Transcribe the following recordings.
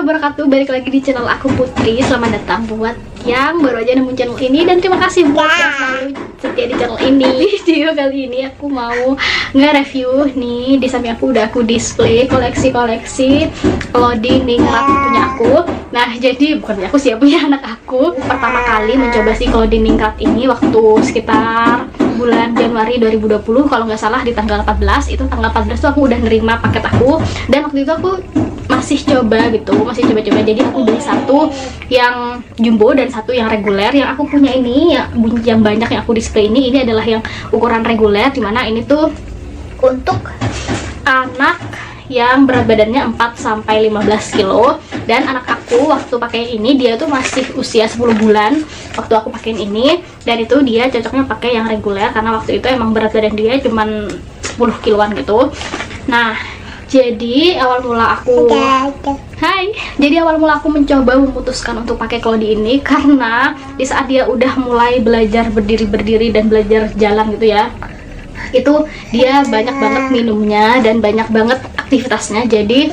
wabarakatuh. Balik lagi di channel aku Putri. Selamat datang buat yang baru aja nemu channel ini, dan terima kasih buat yang selalu setia di channel ini. Video kali ini aku mau nge-review nih, di samping aku udah aku display koleksi-koleksi clothing ningrat punya aku. Nah, jadi bukan punya aku sih, punya anak aku. Pertama kali mencoba si clothing ningrat ini waktu sekitar bulan Januari 2020 kalau nggak salah, di tanggal 14. Itu tanggal 14 tuh aku udah nerima paket aku, dan waktu itu aku masih coba gitu, masih coba-coba. Jadi aku beli satu yang jumbo dan satu yang reguler. Yang aku punya ini yang banyak yang aku display ini adalah yang ukuran reguler, dimana ini tuh untuk anak yang berat badannya 4-15 kilo. Dan anak aku waktu pakai ini dia tuh masih usia 10 bulan waktu aku pakein ini, dan itu dia cocoknya pakai yang reguler karena waktu itu emang berat badan dia cuman 10 kiloan gitu. Nah, jadi awal mula aku mencoba memutuskan untuk pakai clothing ini karena di saat dia udah mulai belajar berdiri dan belajar jalan gitu ya, itu dia banyak banget minumnya dan banyak banget aktivitasnya. Jadi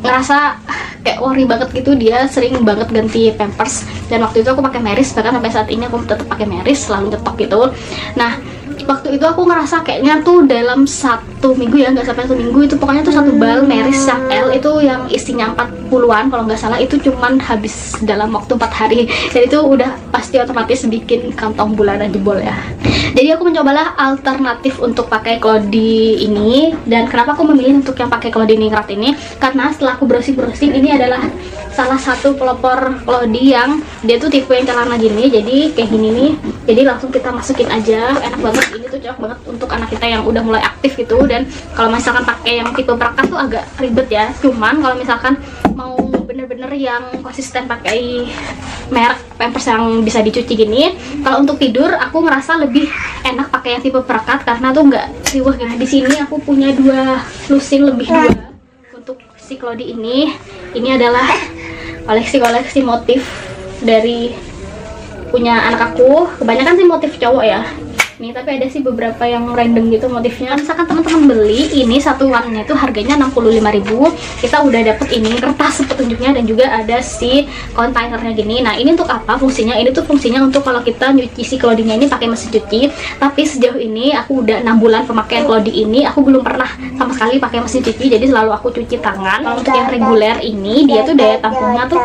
ngerasa kayak worry banget gitu, dia sering banget ganti pampers. Dan waktu itu aku pakai Meris, bahkan sampai saat ini aku tetap pakai Meris, selalu nyetok gitu. Nah, waktu itu aku ngerasa kayaknya tuh dalam 1 minggu ya, nggak sampai 1 minggu, itu pokoknya tuh satu bal Meris yang L itu yang isinya 40-an kalau nggak salah, itu cuman habis dalam waktu 4 hari. Dan itu udah pasti otomatis bikin kantong bulanan jebol ya. Jadi aku mencobalah alternatif untuk pakai clothing ini. Dan kenapa aku memilih untuk yang pakai clothing ningrat ini, karena setelah aku browsing ini adalah salah satu pelopor clothing yang dia tuh tipe yang celana gini, jadi kayak gini nih. Jadi langsung kita masukin aja, enak banget. Ini tuh cocok banget untuk anak kita yang udah mulai aktif gitu. Dan kalau misalkan pakai yang tipe perkas tuh agak ribet ya. Cuman kalau misalkan mau bener-bener yang konsisten pakai merek pampers yang bisa dicuci gini, kalau untuk tidur aku ngerasa lebih enak pakai yang tipe perekat karena tuh nggak riwah gitu. Di sini aku punya 2 lusing lebih 2 untuk si clothing ini. Ini adalah koleksi motif dari punya anak aku. Kebanyakan sih motif cowok ya nih, tapi ada sih beberapa yang random gitu motifnya. Misalkan teman-teman beli ini satuannya itu harganya 65.000, kita udah dapet ini kertas petunjuknya dan juga ada si kontainernya gini. Nah, ini untuk apa fungsinya? Ini tuh fungsinya untuk kalau kita nyuci si clothingnya ini pakai mesin cuci. Tapi sejauh ini aku udah 6 bulan pemakaian clothing ini, aku belum pernah sama sekali pakai mesin cuci, jadi selalu aku cuci tangan. Kalau untuk yang reguler ini, dia tuh daya tampungnya tuh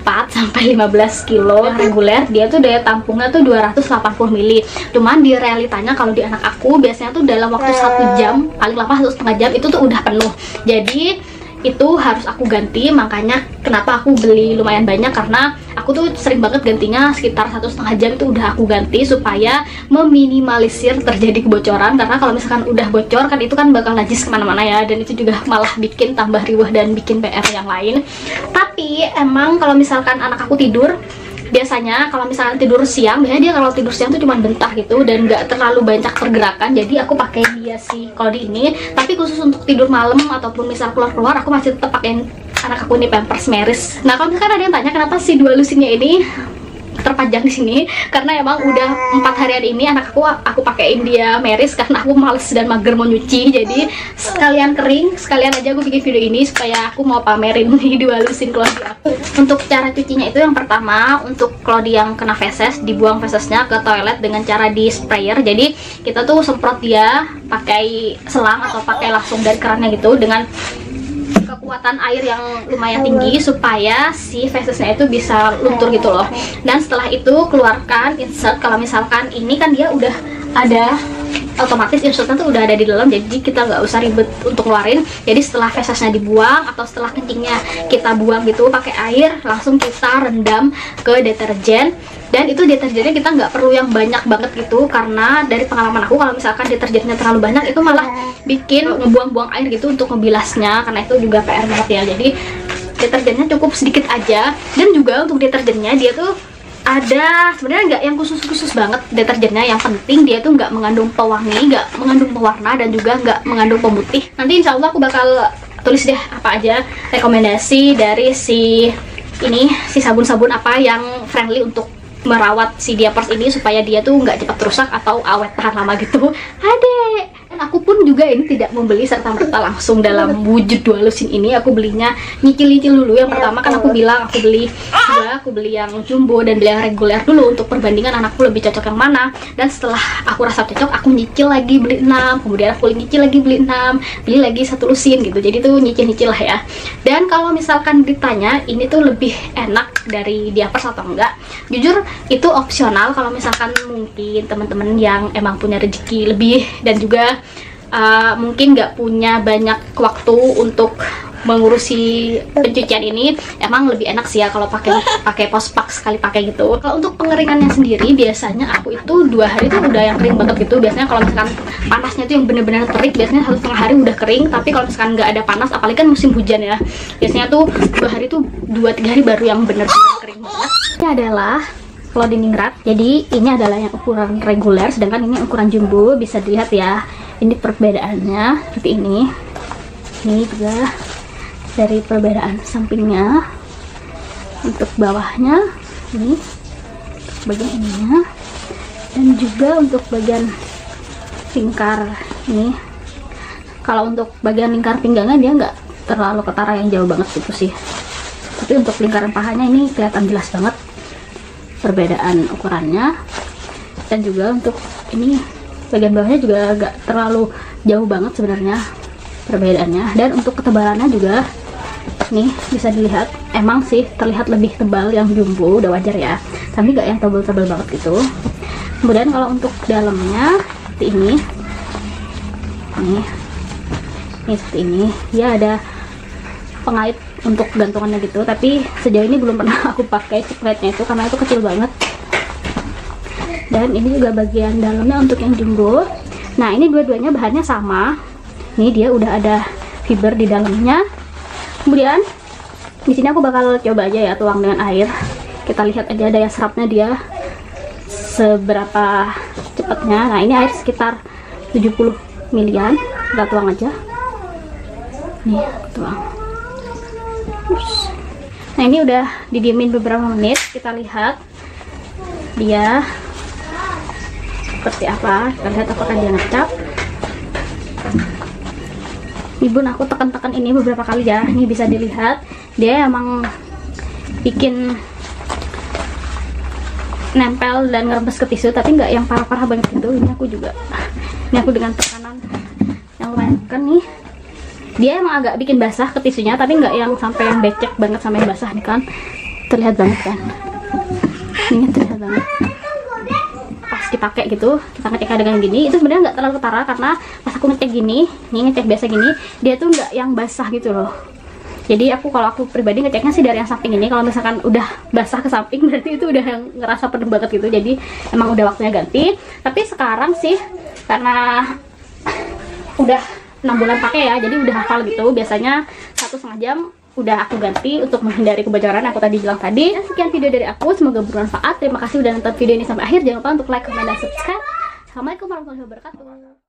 4-15 kilo. Yang reguler dia tuh daya tampungnya tuh 280 ml. Cuman di realitanya kalau di anak aku biasanya tuh dalam waktu 1 jam, paling lama 1,5 jam itu tuh udah penuh. Jadi itu harus aku ganti. Makanya kenapa aku beli lumayan banyak, karena aku tuh sering banget gantinya sekitar 1,5 jam itu udah aku ganti, supaya meminimalisir terjadi kebocoran. Karena kalau misalkan udah bocor kan itu kan bakal najis kemana-mana ya, dan itu juga malah bikin tambah riwah dan bikin PR yang lain. Tapi emang kalau misalkan anak aku tidur, biasanya kalau misalnya tidur siang, biasanya dia kalau tidur siang tuh cuma bentar gitu dan nggak terlalu banyak pergerakan. Jadi aku pakai dia sih kalau di ini. Tapi khusus untuk tidur malam ataupun misal keluar-keluar, aku masih tetap pakai anak aku ini pampers Meris. Nah, kalau misalkan ada yang tanya kenapa si 2 lusinnya ini terpanjang di sini, karena emang udah 4 harian ini anak aku pakein dia Meris karena aku males dan mager mau nyuci. Jadi sekalian kering, sekalian aja aku bikin video ini supaya aku mau pamerin nih 2 lusin clothing aku. Untuk cara cucinya itu, yang pertama untuk clothing yang kena feses, dibuang fesesnya ke toilet dengan cara di sprayer. Jadi kita tuh semprot dia pakai selang atau pakai langsung dari kerannya gitu dengan kekuatan air yang lumayan tinggi supaya si fesesnya itu bisa luntur gitu loh. Dan setelah itu keluarkan, insert. Kalau misalkan ini kan dia udah ada otomatis insertnya tuh udah ada di dalam, jadi kita nggak usah ribet untuk ngeluarin. Jadi setelah fesesnya dibuang atau setelah kencingnya kita buang gitu pakai air, langsung kita rendam ke deterjen. Dan itu deterjennya kita nggak perlu yang banyak banget gitu, karena dari pengalaman aku kalau misalkan deterjennya terlalu banyak itu malah bikin ngebuang-buang air gitu untuk ngebilasnya, karena itu juga PR banget ya. Jadi deterjennya cukup sedikit aja. Dan juga untuk deterjennya dia tuh ada sebenarnya nggak yang khusus banget deterjennya. Yang penting dia tuh nggak mengandung pewangi, nggak mengandung pewarna, dan juga nggak mengandung pemutih. Nanti insya Allah aku bakal tulis deh apa aja rekomendasi dari si sabun-sabun apa yang friendly untuk merawat si diapers ini supaya dia tuh nggak cepat rusak atau awet tahan lama gitu. Adek, dan aku pun juga ini tidak membeli serta-merta langsung dalam wujud dual lusin ini. Aku belinya nyicil-nyicil dulu. Yang pertama kan aku bilang aku beli yang jumbo dan beli yang reguler dulu untuk perbandingan anakku lebih cocok yang mana. Dan setelah aku rasa cocok, aku nyicil lagi beli 6, kemudian aku nyicil lagi beli 6, beli lagi 1 lusin gitu. Jadi tuh nyicil-nyicil lah ya. Dan kalau misalkan ditanya ini tuh lebih enak dari Diapers atau enggak, jujur itu opsional. Kalau misalkan mungkin teman-teman yang emang punya rezeki lebih dan juga mungkin nggak punya banyak waktu untuk mengurusi pencucian ini, emang lebih enak sih ya kalau pakai pospak sekali pakai gitu. Kalau untuk pengeringannya sendiri, biasanya aku itu 2 hari tuh udah yang kering banget gitu. Biasanya kalau misalkan panasnya tuh yang bener-bener terik, biasanya 1,5 hari udah kering. Tapi kalau misalkan nggak ada panas, apalagi kan musim hujan ya, biasanya tuh 2 hari tuh 2-3 hari baru yang bener-bener kering banget. Ini adalah clothing rod. Jadi ini adalah yang ukuran reguler, sedangkan ini ukuran jumbo. Bisa dilihat ya, ini perbedaannya seperti ini. Ini juga dari perbedaan sampingnya. Untuk bawahnya ini, untuk bagian ininya, dan juga untuk bagian lingkar ini. Kalau untuk bagian lingkar pinggangnya dia nggak terlalu ketara yang jauh banget gitu sih, tapi untuk lingkaran pahanya ini kelihatan jelas banget perbedaan ukurannya. Dan juga untuk ini bagian bawahnya juga agak terlalu jauh banget sebenarnya perbedaannya. Dan untuk ketebalannya juga nih bisa dilihat, emang sih terlihat lebih tebal yang jumbo, udah wajar ya, tapi nggak yang tebal-tebal banget gitu. Kemudian kalau untuk dalamnya seperti ini seperti ini, dia ada pengait untuk gantungannya gitu, tapi sejauh ini belum pernah aku pakai pengaitnya itu karena itu kecil banget. Dan ini juga bagian dalamnya untuk yang jumbo. Nah ini dua-duanya bahannya sama. Ini dia udah ada fiber di dalamnya. Kemudian di sini aku bakal coba aja ya tuang dengan air. Kita lihat aja daya serapnya dia seberapa cepatnya. Nah ini air sekitar 70 milian. Kita tuang aja. Nih tuang. Nah ini udah didiemin beberapa menit. Kita lihat dia seperti apa. Kita lihat apakah dia ngecap. Ibun aku tekan-tekan ini beberapa kali ya. Ini bisa dilihat dia emang bikin nempel dan ngerembes ke tisu, tapi nggak yang parah-parah banget gitu. Ini aku dengan tekanan yang lumayan kan nih, dia emang agak bikin basah ke tisunya, tapi nggak yang sampai yang becek banget sampai basah nih kan. Terlihat banget kan, ini terlihat banget pas dipakai gitu. Kita ngeceknya dengan gini, itu sebenarnya nggak terlalu ketara karena pas aku ngecek gini, nih ngecek biasa gini, dia tuh nggak yang basah gitu loh. Jadi kalau aku pribadi ngeceknya sih dari yang samping ini. Kalau misalkan udah basah ke samping berarti itu udah yang ngerasa penuh banget gitu. Jadi emang udah waktunya ganti. Tapi sekarang sih karena udah 6 bulan pakai ya, jadi udah hafal gitu. Biasanya 1,5 jam udah aku ganti untuk menghindari kebocoran aku tadi bilang tadi. Dan sekian video dari aku, semoga bermanfaat. Terima kasih udah nonton video ini sampai akhir. Jangan lupa untuk like, comment, dan subscribe. Assalamualaikum warahmatullahi wabarakatuh.